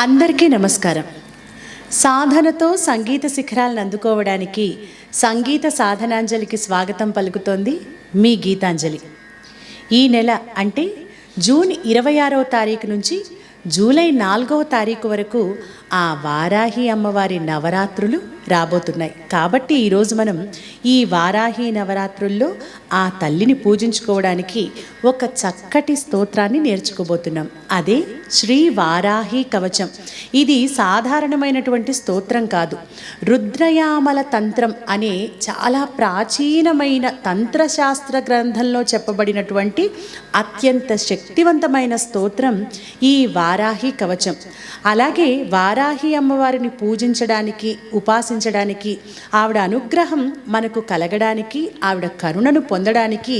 అందరికీ నమస్కారం. సాధనతో సంగీత శిఖరాలను అందుకోవడానికి సంగీత సాధనాంజలికి స్వాగతం పలుకుతోంది మీ గీతాంజలి. ఈ నెల అంటే జూన్ 26వ తారీఖు నుంచి జూలై 4వ తారీఖు వరకు ఆ వారాహి అమ్మవారి నవరాత్రులు రాబోతున్నాయి. కాబట్టి ఈరోజు మనం ఈ వారాహి నవరాత్రుల్లో ఆ తల్లిని పూజించుకోవడానికి ఒక చక్కటి స్తోత్రాన్ని నేర్చుకోబోతున్నాం. అదే శ్రీ వారాహి కవచం. ఇది సాధారణమైనటువంటి స్తోత్రం కాదు. రుద్రయామల తంత్రం అనే చాలా ప్రాచీనమైన తంత్రశాస్త్ర గ్రంథంలో చెప్పబడినటువంటి అత్యంత శక్తివంతమైన స్తోత్రం ఈ వారాహి కవచం. అలాగే వారాహి అమ్మవారిని పూజించడానికి, ఉపాసించడానికి, ఆవిడ అనుగ్రహం మనకు కలగడానికి, ఆవిడ కరుణను పొందడానికి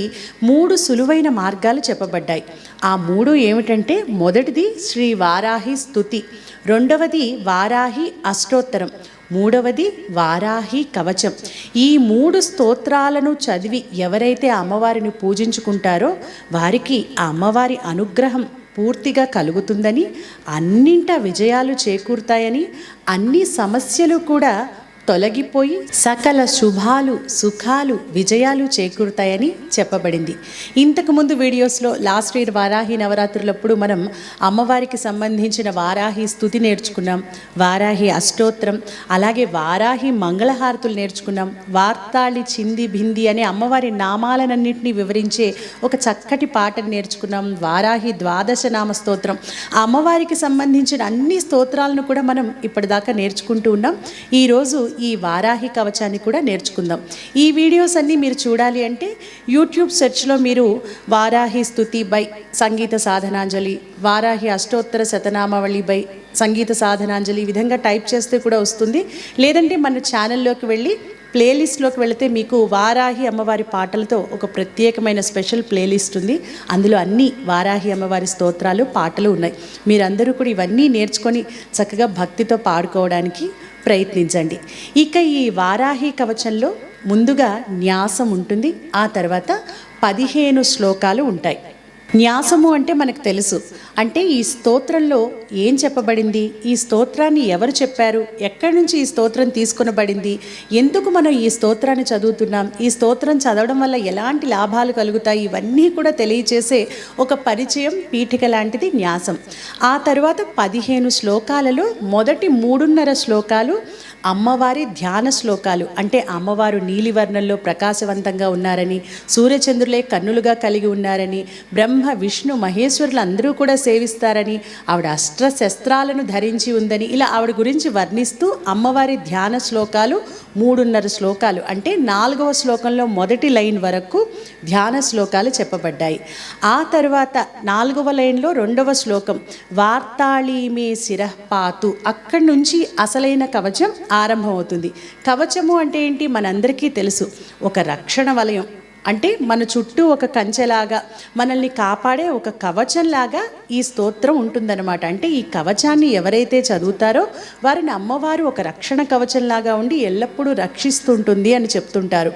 3 సులువైన మార్గాలు చెప్పబడ్డాయి. ఆ 3 ఏమిటంటే, మొదటిది శ్రీ వారాహి స్తుతి, రెండవది వారాహి అష్టోత్తరం, మూడవది వారాహి కవచం. ఈ 3 స్తోత్రాలను చదివి ఎవరైతే అమ్మవారిని పూజించుకుంటారో వారికి ఆ అమ్మవారి అనుగ్రహం పూర్తిగా కలుగుతుందని, అన్నింట విజయాలు చేకూరుతాయని, అన్ని సమస్యలు కూడా తొలగిపోయి సకల శుభాలు, సుఖాలు, విజయాలు చేకూరుతాయని చెప్పబడింది. ఇంతకుముందు వీడియోస్లో లాస్ట్ ఇయర్ వారాహి నవరాత్రులప్పుడు మనం అమ్మవారికి సంబంధించిన వారాహి స్తుతి నేర్చుకున్నాం, వారాహి అష్టోత్తరం, అలాగే వారాహి మంగళహారతులు నేర్చుకున్నాం, వార్తాళి చింది బింది అనే అమ్మవారి నామాలన్నింటినీ వివరించే ఒక చక్కటి పాటను నేర్చుకున్నాం, వారాహి ద్వాదశ నామ స్తోత్రం. అమ్మవారికి సంబంధించిన అన్ని స్తోత్రాలను కూడా మనం ఇప్పటిదాకా నేర్చుకుంటూ ఉన్నాం. ఈరోజు ఈ వారాహి కవచాన్ని కూడా నేర్చుకుందాం. ఈ వీడియోస్ అన్నీ మీరు చూడాలి అంటే యూట్యూబ్ సెర్చ్లో మీరు వారాహి స్తుతి బై సంగీత సాధనాంజలి, వారాహి అష్టోత్తర శతనామావళి బై సంగీత సాధనాంజలి ఈ విధంగా టైప్ చేస్తే కూడా వస్తుంది. లేదంటే మన ఛానల్లోకి వెళ్ళి ప్లేలిస్ట్లోకి వెళితే మీకు వారాహి అమ్మవారి పాటలతో ఒక ప్రత్యేకమైన స్పెషల్ ప్లేలిస్ట్ ఉంది. అందులో అన్ని వారాహి అమ్మవారి స్తోత్రాలు, పాటలు ఉన్నాయి. మీరందరూ కూడా ఇవన్నీ నేర్చుకొని చక్కగా భక్తితో పాడుకోవడానికి ప్రయత్నించండి. ఇక ఈ వారాహి కవచంలో ముందుగా న్యాసం ఉంటుంది, ఆ తర్వాత 15 శ్లోకాలు ఉంటాయి. న్యాసము అంటే మనకు తెలుసు. అంటే ఈ స్తోత్రంలో ఏం చెప్పబడింది, ఈ స్తోత్రాన్ని ఎవరు చెప్పారు, ఎక్కడి నుంచి ఈ స్తోత్రం తీసుకొనబడింది, ఎందుకు మనం ఈ స్తోత్రాన్ని చదువుతున్నాం, ఈ స్తోత్రం చదవడం వల్ల ఎలాంటి లాభాలు కలుగుతాయి, ఇవన్నీ కూడా తెలియచేసే ఒక పరిచయం, పీఠిక లాంటిది న్యాసం. ఆ తర్వాత 15 శ్లోకాలలో మొదటి 3.5 శ్లోకాలు అమ్మవారి ధ్యాన శ్లోకాలు. అంటే అమ్మవారు నీలివర్ణంలో ప్రకాశవంతంగా ఉన్నారని, సూర్యచంద్రులే కన్నులుగా కలిగి ఉన్నారని, బ్రహ్మ విష్ణు మహేశ్వరులు అందరూ కూడా సేవిస్తారని, ఆవిడ అస్త్రశస్త్రాలను ధరించి ఉందని, ఇలా ఆవిడ గురించి వర్ణిస్తూ అమ్మవారి ధ్యాన శ్లోకాలు 3.5 శ్లోకాలు. అంటే 4వ శ్లోకంలో మొదటి లైన్ వరకు ధ్యాన శ్లోకాలు చెప్పబడ్డాయి. ఆ తర్వాత 4వ లైన్లో 2వ శ్లోకం వార్తాళీమే శిరఃపాతు, అక్కడి నుంచి అసలైన కవచం ఆరంభమవుతుంది. కవచము అంటే ఏంటి, మనందరికీ తెలుసు, ఒక రక్షణ వలయం. అంటే మన చుట్టూ ఒక కంచెలాగా మనల్ని కాపాడే ఒక కవచంలాగా ఈ స్తోత్రం ఉంటుందన్నమాట. అంటే ఈ కవచాన్ని ఎవరైతే చదువుతారో వారిని అమ్మవారు ఒక రక్షణ కవచంలాగా ఉండి ఎల్లప్పుడూ రక్షిస్తుంటుంది అని చెప్తుంటారు.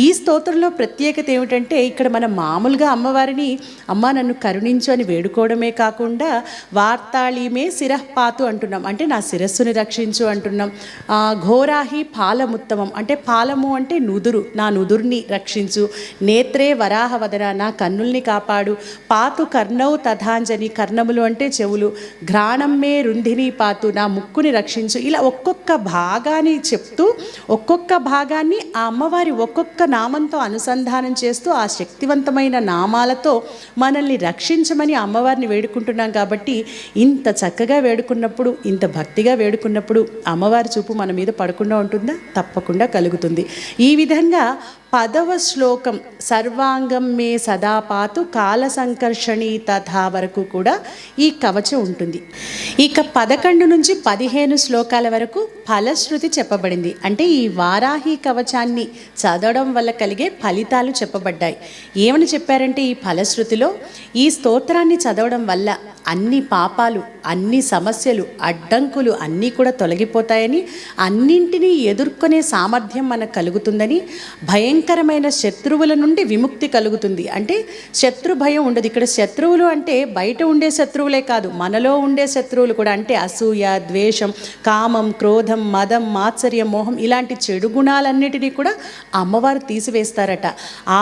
ఈ స్తోత్రంలో ప్రత్యేకత ఏమిటంటే, ఇక్కడ మనం మామూలుగా అమ్మవారిని అమ్మ నన్ను కరుణించు అని వేడుకోవడమే కాకుండా వార్తాళీమే శిరఃపాతు అంటున్నాం, అంటే నా శిరస్సుని రక్షించు అంటున్నాం. ఘోరాహి పాలముత్తమం, అంటే పాలము అంటే నుదురు, నా నుదురుని రక్షించు. నేత్రే వరాహవదన, నా కన్నుల్ని కాపాడు. పాతు కర్ణౌ తథాంజని, కర్ణములు అంటే చెవులు. ఘ్రాణమ్మే రుంధిని పాతు, నా ముక్కుని రక్షించు. ఇలా ఒక్కొక్క భాగాన్ని చెప్తూ ఒక్కొక్క భాగాన్ని ఆ అమ్మవారి ఒక్కొక్క నామంతో అనుసంధానం చేస్తూ ఆ శక్తివంతమైన నామాలతో మనల్ని రక్షించమని అమ్మవారిని వేడుకుంటున్నాం. కాబట్టి ఇంత చక్కగా వేడుకున్నప్పుడు, ఇంత భక్తిగా వేడుకున్నప్పుడు అమ్మవారి చూపు మన మీద పడకుండా ఉంటుందా? తప్పకుండా కలుగుతుంది. ఈ విధంగా 10వ శ్లోకం సర్వాంగం మే సదాపాతు కాల సంకర్షణి తథా వరకు కూడా ఈ కవచం ఉంటుంది. ఇక 11 నుంచి 15 శ్లోకాల వరకు ఫలశ్రుతి చెప్పబడింది. అంటే ఈ వారాహి కవచాన్ని చదవడం వల్ల కలిగే ఫలితాలు చెప్పబడ్డాయి. ఏమని చెప్పారంటే, ఈ ఫలశ్రుతిలో ఈ స్తోత్రాన్ని చదవడం వల్ల అన్ని పాపాలు, అన్ని సమస్యలు, అడ్డంకులు అన్నీ కూడా తొలగిపోతాయని, అన్నింటినీ ఎదుర్కొనే సామర్థ్యం మనకు కలుగుతుందని, భయంకరమైన శత్రువుల నుండి విముక్తి కలుగుతుంది. అంటే శత్రు భయం ఉండదు. ఇక్కడ శత్రువులు అంటే బయట ఉండే శత్రువులే కాదు, మనలో ఉండే శత్రువులు కూడా. అంటే అసూయ, ద్వేషం, కామం, క్రోధం, మదం, మాత్సర్యం, మోహం ఇలాంటి చెడు గుణాలన్నిటినీ కూడా అమ్మవారు తీసివేస్తారట.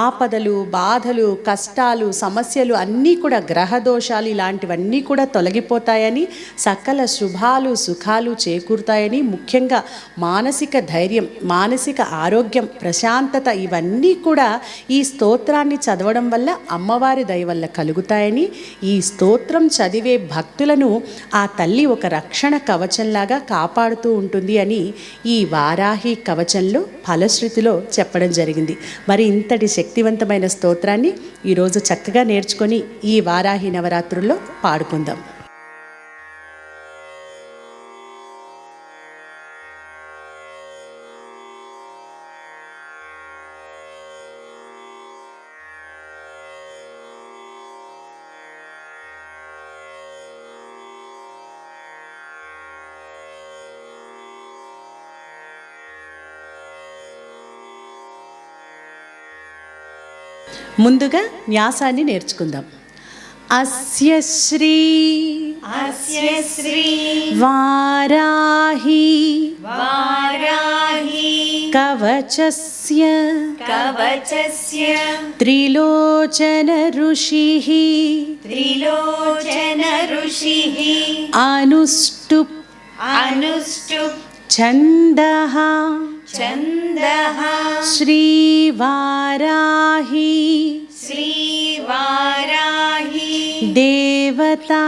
ఆపదలు, బాధలు, కష్టాలు, సమస్యలు అన్నీ కూడా, గ్రహదోషాలు ఇలాంటివన్నీ కూడా తొలగిపోతాయని, సకల శుభాలు సుఖాలు చేకూరుతాయని, ముఖ్యంగా మానసిక ధైర్యం, మానసిక ఆరోగ్యం, ప్రశాంతత ఇవన్నీ కూడా ఈ స్తోత్రాన్ని చదవడం వల్ల అమ్మవారి దయ వల్ల కలుగుతాయని, ఈ స్తోత్రం చదివే భక్తులను ఆ తల్లి ఒక రక్షణ కవచంలాగా కాపాడుతూ ఉంటుంది అని ఈ వారాహి కవచంలో ఫలశ్రుతిలో చెప్పడం జరిగింది. మరి ఇంతటి శక్తివంతమైన స్తోత్రాన్ని ఈరోజు చక్కగా నేర్చుకొని ఈ వారాహి నవరాత్రుల్లో పాడుకుందాం. ముందుగా న్యాసాన్ని నేర్చుకుందాం. అస్య శ్రీ వారాహి కవచస్య త్రిలోచన ఋషిః అనుష్టుప్ ఛందః శ్రీవారాహి దేవతా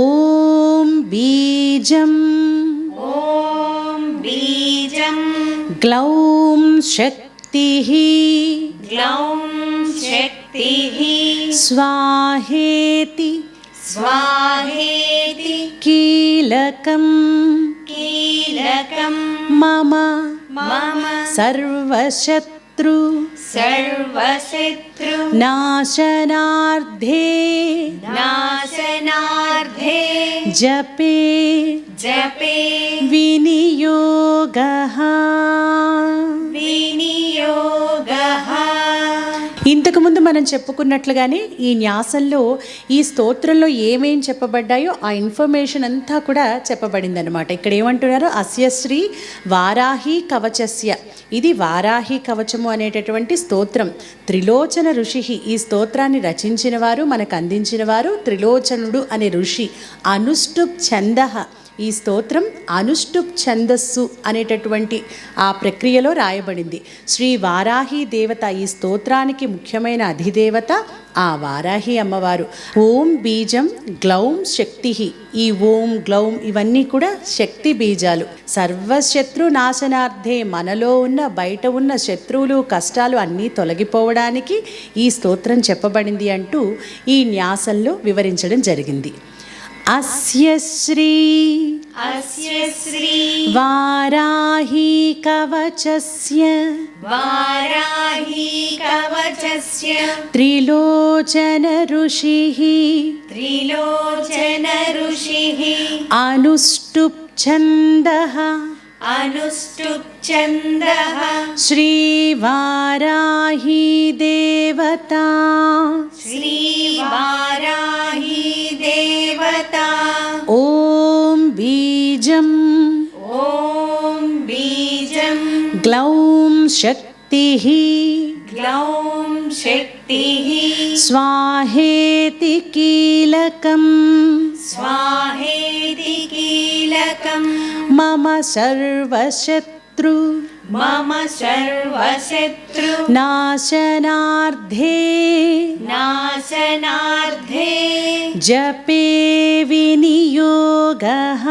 ఓం బీజం గ్లౌం శక్తిః స్వాహేతి కీలకం మమ సర్వశత్రు నాశనార్థే జపే వినియోగః. ఇంతకుముందు మనం చెప్పుకున్నట్లుగానే ఈ న్యాసంలో ఈ స్తోత్రంలో ఏమేం చెప్పబడ్డాయో ఆ ఇన్ఫర్మేషన్ అంతా కూడా చెప్పబడింది అనమాట. ఇక్కడ ఏమంటున్నారు, అస్య శ్రీ వారాహి కవచస్య, ఇది వారాహి కవచము అనేటటువంటి స్తోత్రం. త్రిలోచన ఋషి, ఈ స్తోత్రాన్ని రచించిన వారు, మనకు అందించిన వారు త్రిలోచనుడు అనే ఋషి. అనుష్టుప్ ఛందః, ఈ స్తోత్రం అనుష్టుప్ ఛందస్సు అనేటటువంటి ఆ ప్రక్రియలో రాయబడింది. శ్రీ వారాహి దేవత, ఈ స్తోత్రానికి ముఖ్యమైన అధిదేవత ఆ వారాహి అమ్మవారు. ఓం బీజం గ్లౌం శక్తి, ఈ ఓం గ్లౌం ఇవన్నీ కూడా శక్తి బీజాలు. సర్వశత్రు నాశనార్థే, మనలో ఉన్న బయట ఉన్న శత్రువులు కష్టాలు అన్నీ తొలగిపోవడానికి ఈ స్తోత్రం చెప్పబడింది అంటూ ఈ న్యాసంలో వివరించడం జరిగింది. అస్య శ్రీ వారాహి కవచస్య త్రిలోచన ఋషిః అనుష్టుప్ ఛందః శ్రీవారాహి దేవతా ఓం బీజం గ్లౌం శక్తిః స్వాహేతి కీలకం మమ సర్వశత్రు నాశనార్థే జపే వినియోగః.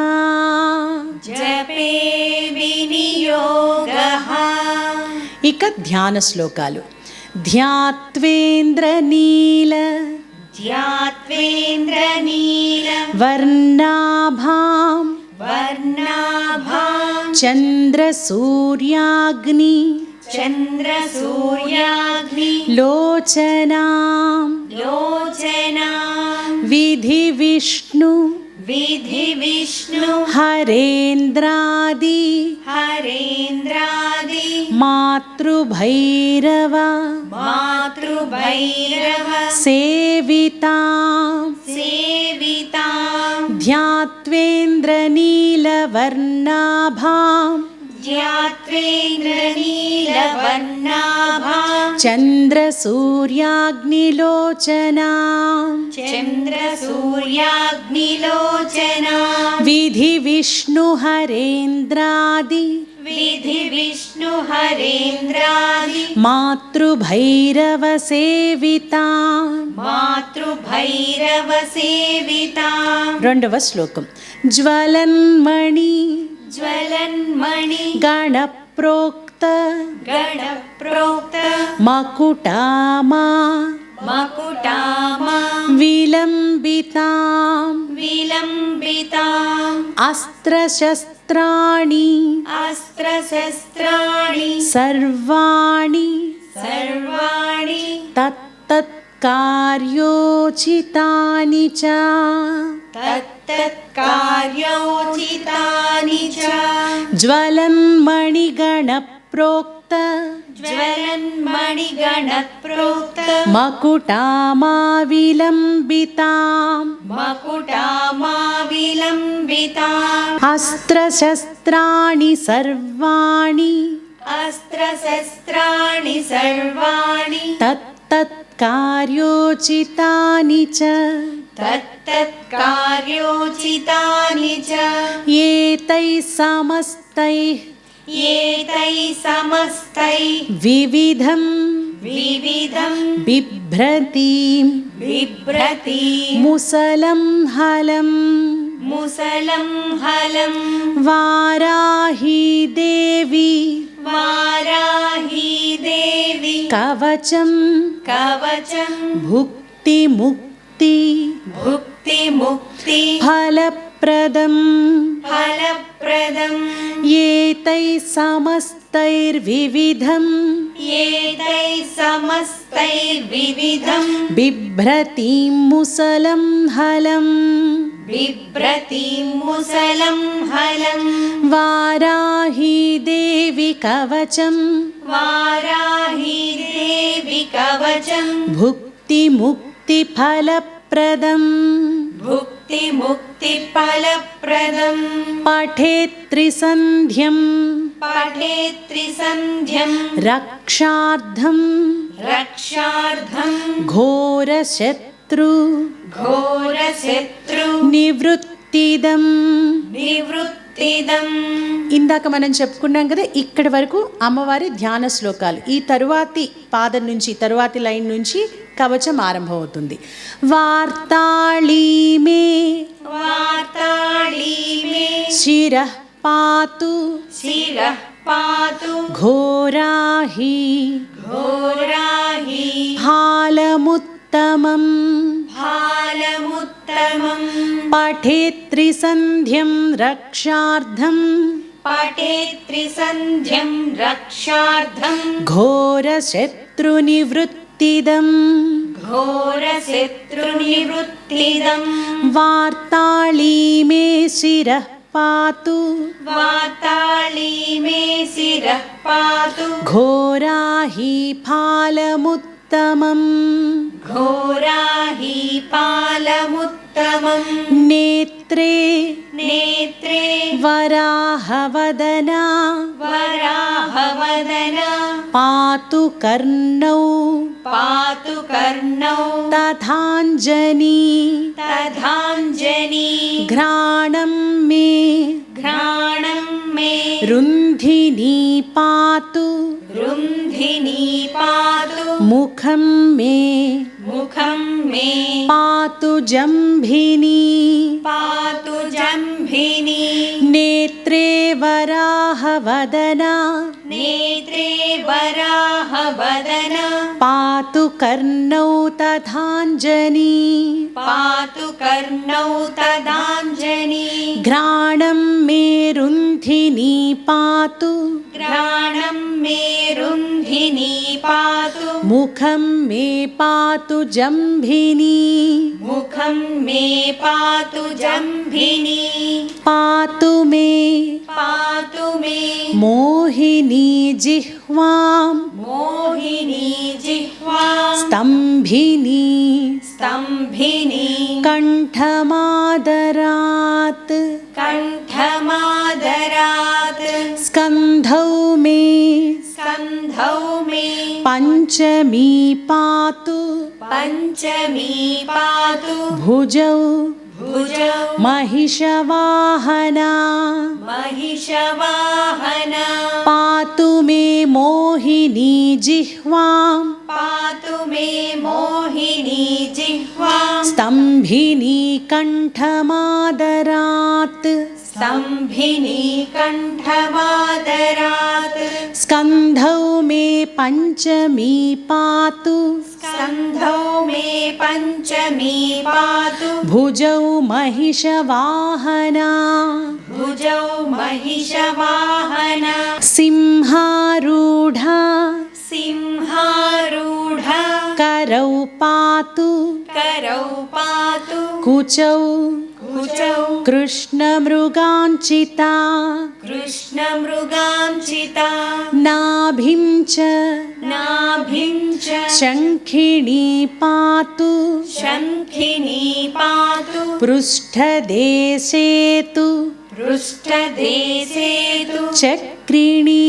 ఇక ధ్యాన శ్లోకాలు. ధ్యాత్వేంద్రనీల వర్ణాభాం చంద్రసూర్యాగ్ని चन्द्रसूर्याग्नि लोचनां लोचनां विधिविष्णु विधिविष्णु हरेन्द्रादि हरेन्द्रादि मातृभैरव मातृभैरव सेवितां सेवितां ध्यात्वेन्द्रनीलवर्णाभां ध्यात्वेन्द्रनीलवर्णाभां चन्द्रसूर्याग्निलोचनां चन्द्रसूर्याग्निलोचनां विधिविष्णु हरेन्द्रादि विधिविष्णु हरेन्द्रादि मातृभैरव सेवितां मातृभैरव सेवितां రెండవ శ్లోకం జ్వలన్మణి ज्वलन्मणि गणप्रोक्त गणप्रोक्त मकुटामा मकुटामा विलम्बितां विलम्बिताम् अस्त्रशस्त्राणि अस्त्रशस्त्राणि सर्वाणि सर्वाणि तत्तत्कार्योचितानि च तत्तत्कार्योचितानि च ज्वलन्मणिगणप्रोक्त ज्वलन्मणिगणप्रोक्त मकुटामा विलम्बितां मकुटामा विलम्बिताम् अस्त्रशस्त्राणि सर्वाणि अस्त्रशस्त्राणि सर्वाणि तत्तत्कार्योचितानि च तत्तत्कार्योचितानि च एतैः समस्तैः एतैः समस्तैः विविधं बिभ्रतीं बिभ्रतीं मुसलं हलं मुसलं हलं वाराही देवी वाराही देवी कवचं कवचं भुक्तिमुक्ति भुक्तिमुक्ति फलप्रदं फलप्रदम् एतैः समस्तैर्विविधं एतैः समस्तैर्विविधं बिभ्रतीं मुसलं हलं बिभ्रतीं मुसलं हलं वाराही देवी कवचं वाराही देवी कवचं भुक्तिमुक्तिफलप्रदम् भुक्तिमुक्तिफलप्रदम् पठेत् त्रिसन्ध्यं पठेत् त्रिसन्ध्यं रक्षार्थं रक्षार्थं घोरशत्रु घोरशत्रु నివృత్తిదం నివృత్తిదం. ఇందాక మనం చెప్పుకున్నాం కదా, ఇక్కడి వరకు అమ్మవారి ధ్యాన శ్లోకాలు. ఈ తరువాతి పాదం నుంచి, తరువాతి లైన్ నుంచి కవచం ఆరంభమవుతుంది. వార్తాళీమే వార్తాళీమే శిరః పాతు శిరః పాతు ఘోరాహి ఘోరాహి ఫాలముత్తమం ఫాలముత్తమం. పఠేత్ త్రిసంధ్యం రక్షార్థం పఠేత్ త్రిసంధ్యం రక్షార్థం ఘోరశత్రునివృత్తిదం ఘోరశత్రునివృత్తిదం. వార్తాళీమే శిరః పాతు వార్తాళీమే శిరః పాతు ఘోరాహి ఫాలముత్తమం ఘోరాహి ఫాలముత్తమం. నేత్రే నేత్రే వరాహవదనా వరాహవదన పాతు కర్ణౌ పాతు కర్ణౌ తథాంజనీ తథాంజనీ ఘ్రాణం మే ఘ్రాణం మే రుంధినీ పాతు రుంధినీ పాతు ముఖం మే ముఖం మే పాతు జంభినీ పాతు జంభినీ. నేత్రే వరాహవదనా నేత్రే వరాహవదన పాతు కర్ణౌ తథాంజనీ పాతు కర్ణౌ తదాంజనీ ఘ్రాణం मे रुन्धिनी पातु घ्राणं मे रुन्धिनी पातु मुखं मे पातु जम्भिनी मुखं मे पातु जम्भिनी पातु मे मोहिनी जिह्वां मोहिनी जिह्वां स्तम्भिनी स्तम्भिनी कण्ठमादरात् कण्ठमादरात् स्कन्धौ मे पञ्चमी पातु पञ्चमी पातु भुजौ भुजौ महिषवाहना महिषवाहना पातु मे मोहिनी जिह्वां पातु मे मोहिनी जिह्वां स्तम्भिनी कण्ठमादरात् स्तम्भिनी कण्ठमादरात् स्कन्धौ मे पञ्चमी पातु स्कन्धौ मे पञ्चमी पातु भुजौ महिषवाहना भुजौ महिषवाहना सिंहारूढा सिंहारूढा करौ पातु करौ पातु कुचौ कुचौ कृष्णमृगाञ्चिता कृष्णमृगाञ्चिता नाभिं च शङ्खिणी पातु शङ्खिनी पातु पृष्ठदेशे तु पृष्ठदेशे तु चक्रिणी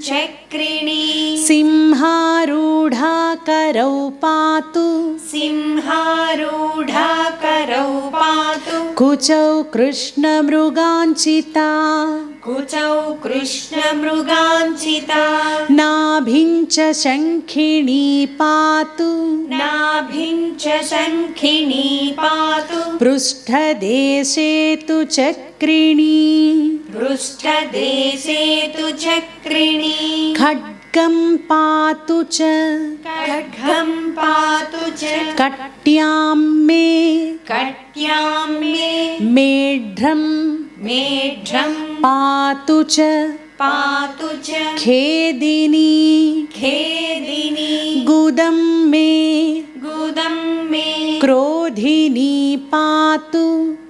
चक्रिणी सिंहारूढा करौ पातु सिंहारूढा करौ पातु कुचौ कृष्णमृगाञ्चिता कुचौ कृष्णमृगाञ्चिता नाभिं च शङ्खिणी पातु नाभिं च शङ्खिनी पातु पृष्ठदेशे तु चक्रिणी पृष्ठदेशे तु चक्रिणी खड्गं पातु च खड्गं पातु च कट्यां मे कट्यां मे मेढ्रं मेढ्रं पातु च खेदिनी खेदिनी गुदं मे क्रोधिनी पातु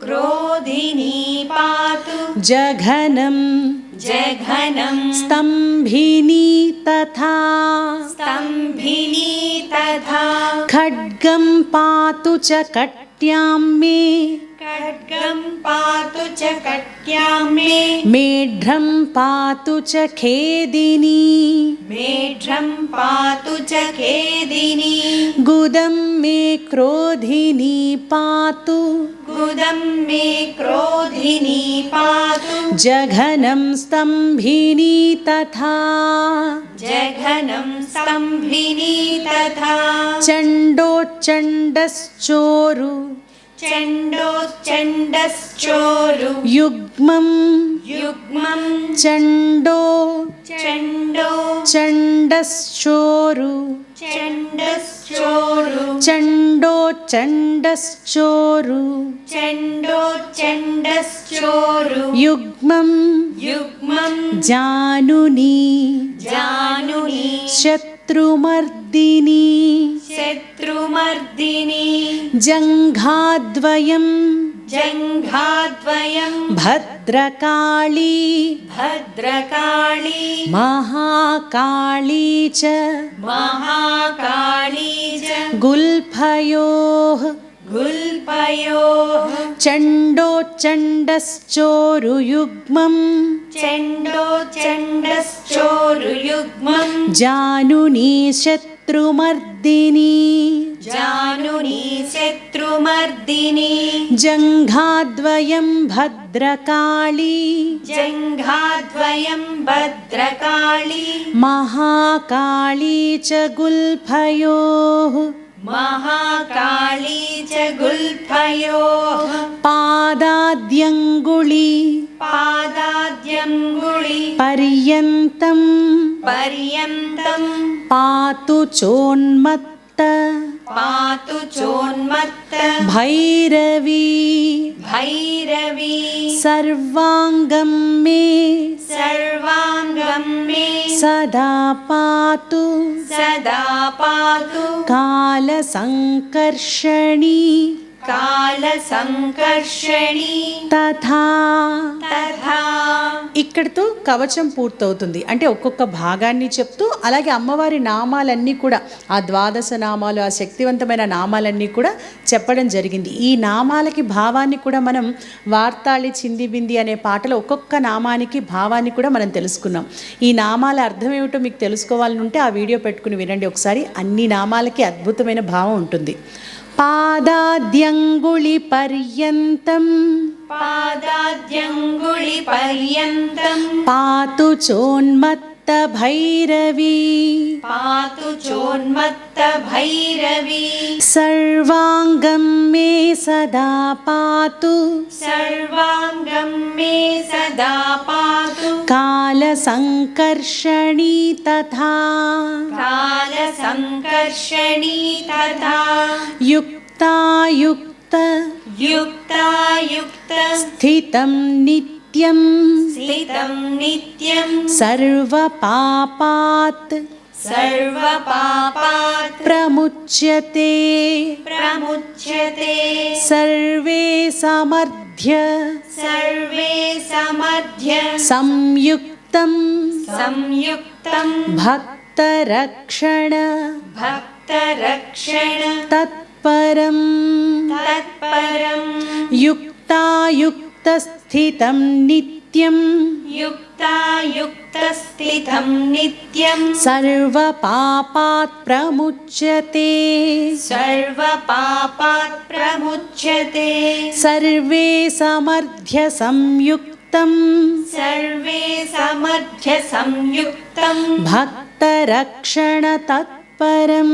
क्रोधिनी पातु जघनं स्तम्भिनी तथा खड्गं पातु च कट्यां मे खड्गं पातु च कट्यां मे मेढ्रं पातु च खेदिनी मेढ्रं पातु च खेदिनी गुदं मे क्रोधिनी पातु गुदं मे क्रोधिनी पातु जघनं स्तम्भिनी तथा स्तम्भिनी तथा चण्डोच्चण्डश्चोरु चण्डोच्चण्डश्चोरु युग्मं चण्डो चण्डश्चोरु चण्डोच्चण्डश्चोरु युग्मं जानुनी शत्रुमर्दिनी जङ्घाद्वयं भद्रकाली महाकाली च गुल्फयोः चण्डोच्चण्डश्चोरुयुग्मं जानुनी शत्रुमर्दिनी जङ्घाद्वयं भद्रकाली महाकाली च गुल्फयोः पादाद्यङ्गुळी पर्यन्तं पातु चोन्मत्त पातु चोन्मत्त भैरवी भैरवी सर्वांगं मे सर्वांगं मे सदा पातु सदा पातु कालसंकर्षणी कालसंकर्षणी తథా. तथा ఇక్కడితో కవచం పూర్తవుతుంది. అంటే ఒక్కొక్క భాగాన్ని చెప్తూ అలాగే అమ్మవారి నామాలన్నీ కూడా ఆ ద్వాదశ నామాలు, ఆ శక్తివంతమైన నామాలన్నీ కూడా చెప్పడం జరిగింది. ఈ నామాలకి భావాన్ని కూడా మనం వార్తాళి చింది బింది అనే పాటలో ఒక్కొక్క నామానికి భావాన్ని కూడా మనం తెలుసుకున్నాం. ఈ నామాల అర్థం ఏమిటో మీకు తెలుసుకోవాలని ఉంటే ఆ వీడియో పెట్టుకుని వినండి ఒకసారి. అన్ని నామాలకి అద్భుతమైన భావం ఉంటుంది. పాదాద్యంగుళి పర్యంతం पादाद्यङ्गुलिपर्यन्तं పాతు చోన్మత్త భైరవీ पातु चोन्मत्त भैरवी సర్వాంగం మే సదా పాతు सर्वाङ्गं मे सदा पातु కాలసంకర్షణీ తథా. कालसंकर्षणी तथा యుక్తాయుక్త युक्तायुक्त స్థితం నిత్యం स्थितं नित्यं సర్వపాపాత్ सर्वपापात् ప్రముచ్యతే प्रमुच्यते సర్వే సమర్థ్య सर्वे समर्थ्य సంయుక్తం संयुक्तं భక్తరక్షణ भक्तरक्षण తత్పరం. तत्परं యుక్తాయుక్త స్థితం నిత్యం युक्तायुक्तस्थितं नित्यं సర్వపాపాత్ ప్రముచ్యతే सर्वपापात् प्रमुच्यते సర్వే సమర్థ్య సంయుక్తం सर्वे समर्थ्य संयुक्तं భక్తరక్షణ తత్పరం.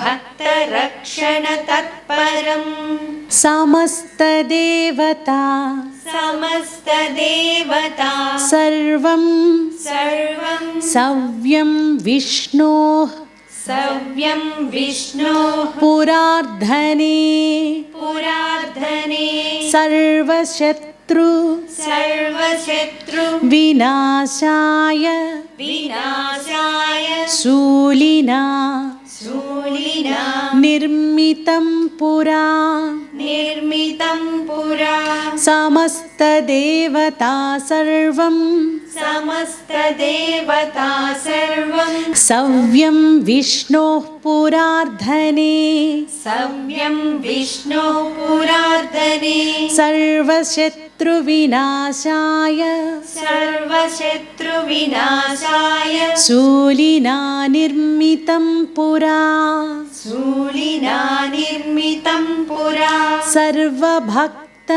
भक्तरक्षण तत्परं సమస్తదేవతా समस्तदेवता సర్వం सर्वं సవ్యం విష్ణోః सव्यं विष्णोः పురార్ధనే पुरार्धने సర్వశత్రు सर्वशत्रु వినాశాయ विनाशाय శూలినా शूलिना నిర్మితం పురా. निर्मितं पुरा సమస్తదేవతా సర్వం समस्तदेवता सर्वं సవ్యం విష్ణోః పురార్ధనే सव्यं विष्णोः पुरार्धने సర్వశత్రు వినాశాయ सर्वशत्रुविनाशाय శూలినా నిర్మితం పురా. शूलिना निर्मितं पुरा సర్వభక్త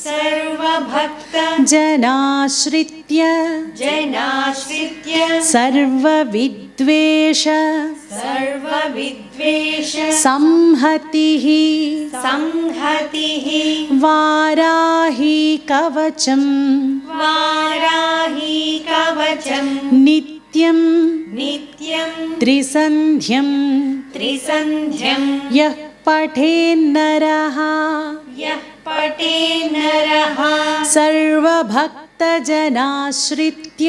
सर्वभक्त జనాశ్రిత్య जनाश्रित्य సర్వవిద్వేష सर्वविद्वेष సంహతిః संहतिः వారాహి కవచం वाराही कवचं నిత్యం नित्यं త్రిసంధ్యం त्रिसन्ध्यं యః పఠేన్నరః यः पठे नरः సర్వభక్తజనాశ్రిత్య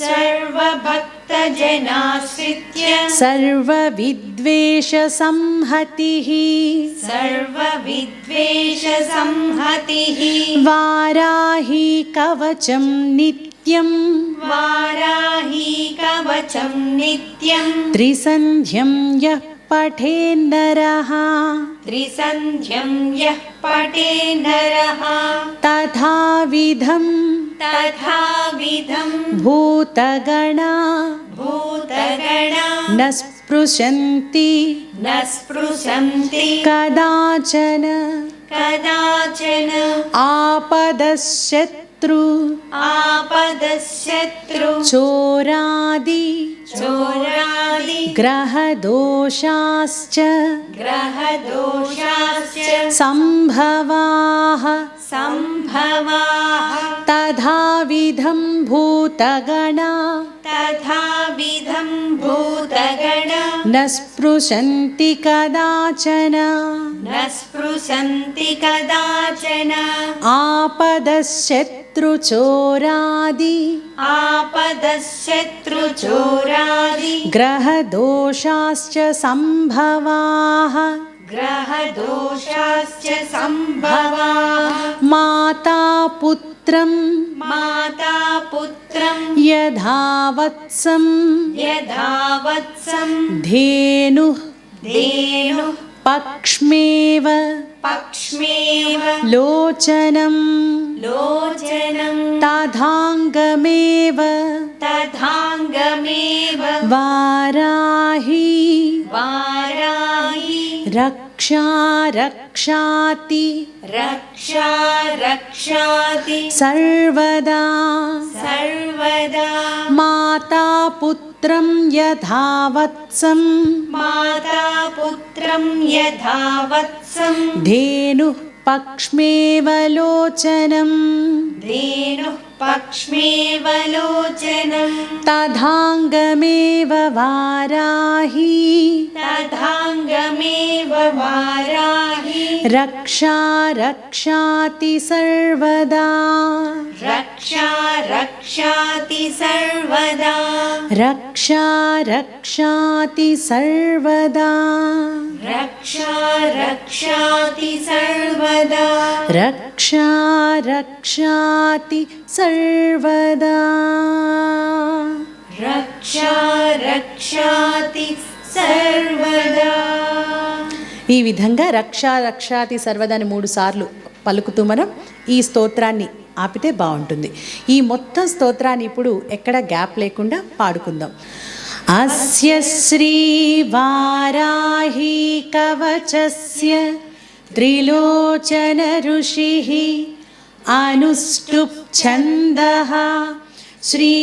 सर्वभक्तजनाश्रित्य సర్వవిద్వేష సంహతిః सर्वविद्वेष संहतिः వారాహి కవచం నిత్యం वाराही कवचं नित्यं త్రిసంధ్యం యః పఠేన్నరః त्रिसन्ध्यं यः पठे नरः తథావిధం तथाविधं భూతగణా भूतगणा న స్పృశంతి न स्पृशन्ति కదాచన कदाचन ఆపదశత్రు आपदशत्रु చోరాది चोरादि గ్రహదోషాశ్చ ग्रहदोषाश्च సంభవాః सम्भवाः తథావిధం భూతగణా तथा तथाविधं भूतगण न स्पृशन्ति कदाचन न स्पृशन्ति कदाचन आपदशत्रुचोरादि आपदशत्रुचोरादि ग्रहदोषाश्च सम्भवाः ग्रहदोषाश्च सम्भवाः माता पुत्रं माता पुत्रं यथा वत्सं यथा वत्सं धेनुः धेनुः पक्ष्मेव पक्ष्मेव लोचनं लोचनं तथाङ्गमेव तथाङ्गमेव वाराही वाराहि रक्षा रक्षाति रक्षा रक्षाति सर्वदा सर्वदा माता पुत्रं यथा वत्सं माता पुत्रं यथा वत्सं धेनुः पक्ष्मेव लोचनं धेनुः पक्ष्मेव लोचनं तथाङ्गमेव वाराही तथाङ्गमेव वाराहि रक्षा रक्षाति सर्वदा रक्षा रक्षाति सर्वदा रक्षा रक्षाति सर्वदा रक्षा रक्षाति सर्वदा रक्षा रक्षाति सर्वदा रक्षा रक्षाति सर्वदा ఈ విధంగా రక్షా రక్షాతి సర్వదాని 3 సార్లు పలుకుతూ మనం ఈ స్తోత్రాన్ని ఆపితే బాగుంటుంది. ఈ మొత్తం స్తోత్రాన్ని ఇప్పుడు ఎక్కడ గ్యాప్ లేకుండా పాడుకుందాం. అస్య శ్రీ వారాహి కవచస్య త్రిలోచన ఋషిః అనుష్టుప్ ఛందః శ్రీ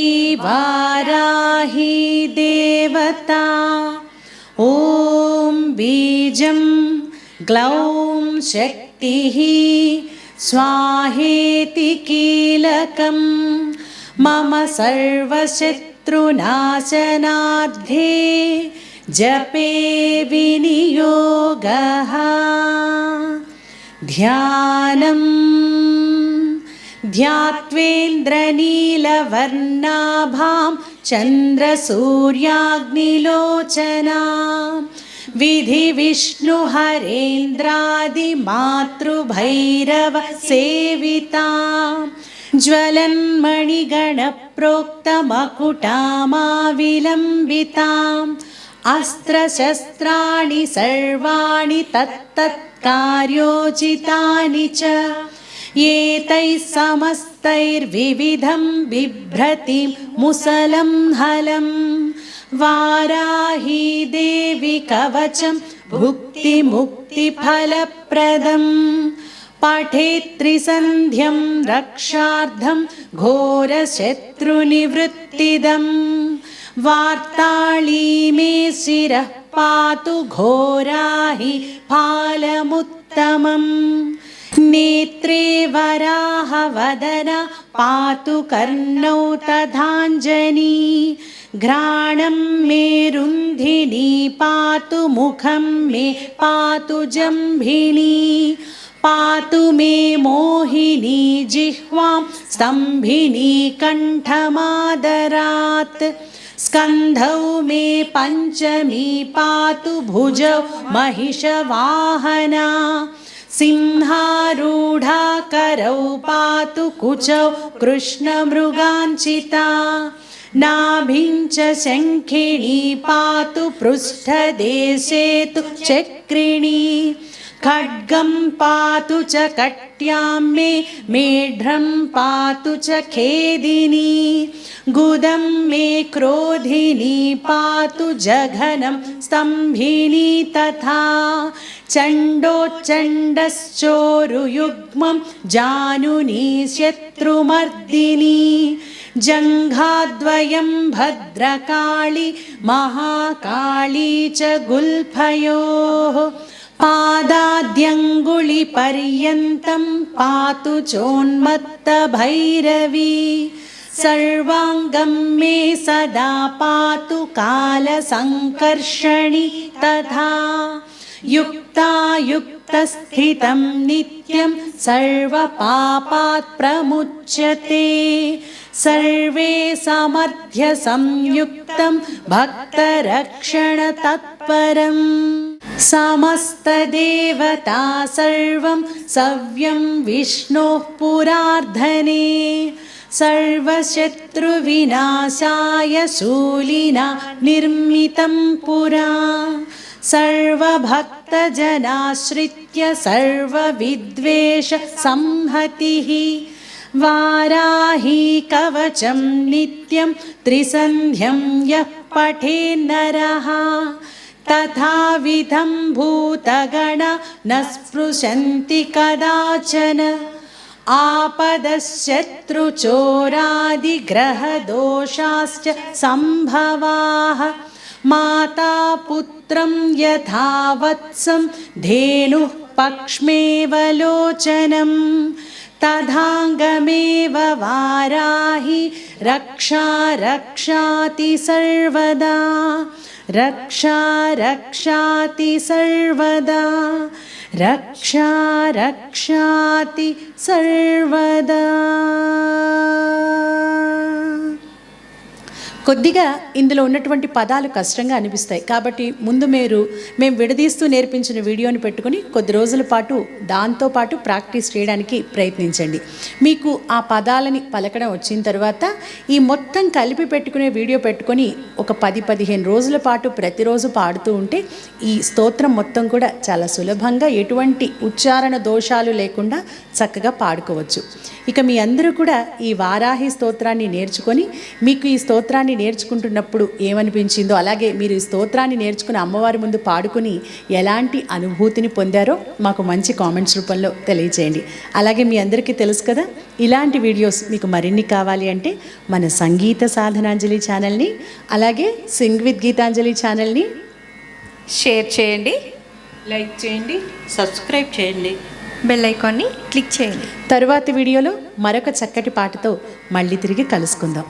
వారాహి దేవతా ఓం బీజం గ్లౌం శక్తిః స్వాహేతి కీలకం మమ సర్వశత్రునాశనార్థే జపే వినియోగః ధ్యానం ధ్యాత్వేంద్రనీలవర్ణాభాం చంద్రసూర్యాగ్నిలోచనాం విధి విష్ణు హరేంద్రాది మాతృభైరవ సేవితాం జ్వలన్మణిగణ ప్రోక్తమకుటామావిలంబితాం అస్త్రశస్త్రాణి సర్వాణి తత్తత్కార్యోచితాని చ ఏతైః సమస్తైర్వివిధం బిభ్రతిం ముసలం హలం వారాహి దేవి కవచం భుక్తి ముక్తి ఫలప్రదం పఠేత్ త్రిసంధ్యం రక్షార్థం ఘోరశత్రునివృత్తిదం వార్తాళీ మే శిరః పాతు ఘోరాహి ఫాలముత్తమం నేత్రే వరాహవదన పాతు కర్ణౌ తథాంజనీ घ्राणं मे रुन्धिनी पातु मुखं मे पातु जम्भिनी पातु मे मोहिनी जिह्वां स्तम्भिनी कण्ठमादरात् स्कन्धौ मे पञ्चमी पातु भुजौ महिषवाहना सिंहारूढा करौ पातु कुचौ कृष्णमृगाञ्चिता नाभिं च शङ्खिणी पातु पृष्ठदेशे तु चक्रिणी खड्गं पातु च कट्यां मे मेढ्रं पातु च खेदिनी गुदं मे क्रोधिनी पातु जघनं स्तम्भिनी तथा चण्डोच्चण्डश्चोरुयुग्मं जानुनी शत्रुमर्दिनी जङ्घाद्वयं भद्रकाली महाकाली च गुल्फयोः पादाद्यङ्गुलिपर्यन्तं पातु चोन्मत्तभैरवी सर्वाङ्गं मे सदा पातु कालसङ्कर्षणि तथा युक्तायुक्तस्थितं नित्यं सर्वपापात् प्रमुच्यते सर्वे समर्थ्य संयुक्तं भक्तरक्षणतत्परं समस्तदेवता सर्वं सव्यं विष्णोः पुरार्धने सर्वशत्रुविनाशाय शूलिना निर्मितं पुरा सर्वभक्तजनाश्रित्य सर्वविद्वेषसंहतिः वाराही कवचं नित्यं त्रिसन्ध्यं यः पठेन्नरः तथाविधं भूतगणा न स्पृशन्ति कदाचन आपदशत्रुचोरादिग्रहदोषाश्च सम्भवाः माता पुत्रं यथा वत्सं धेनुः पक्ष्मेव लोचनं तथाङ्गमेव वाराहि रक्षाति सर्वदा रक्षाति सर्वदा रक्षाति सर्वदा। కొద్దిగా ఇందులో ఉన్నటువంటి పదాలు కష్టంగా అనిపిస్తాయి కాబట్టి ముందు మేము విడదీస్తూ నేర్పించిన వీడియోని పెట్టుకుని కొద్ది రోజుల పాటు దాంతోపాటు ప్రాక్టీస్ చేయడానికి ప్రయత్నించండి. మీకు ఆ పదాలని పలకడం వచ్చిన తర్వాత ఈ మొత్తం కలిపి పెట్టుకునే వీడియో పెట్టుకొని ఒక 10-15 రోజుల పాటు ప్రతిరోజు పాడుతూ ఉంటే ఈ స్తోత్రం మొత్తం కూడా చాలా సులభంగా ఎటువంటి ఉచ్చారణ దోషాలు లేకుండా చక్కగా పాడుకోవచ్చు. ఇక మీ అందరూ కూడా ఈ వారాహి స్తోత్రాన్ని నేర్చుకొని మీకు ఈ స్తోత్రాన్ని నేర్చుకుంటున్నప్పుడు ఏమనిపించిందో అలాగే మీరు ఈ స్తోత్రాన్ని నేర్చుకుని అమ్మవారి ముందు పాడుకుని ఎలాంటి అనుభూతిని పొందారో మాకు మంచి కామెంట్స్ రూపంలో తెలియజేయండి. అలాగే మీ అందరికీ తెలుసు కదా, ఇలాంటి వీడియోస్ మీకు మరిన్ని కావాలి అంటే మన సంగీత సాధనాంజలి ఛానల్ని అలాగే సింగ్ విత్ గీతాంజలి ఛానల్ని షేర్ చేయండి, లైక్ చేయండి, సబ్స్క్రైబ్ చేయండి, బెల్ ఐకాన్ని క్లిక్ చేయండి. తరువాతి వీడియోలో మరొక చక్కటి పాటతో మళ్ళీ తిరిగి కలుసుకుందాం.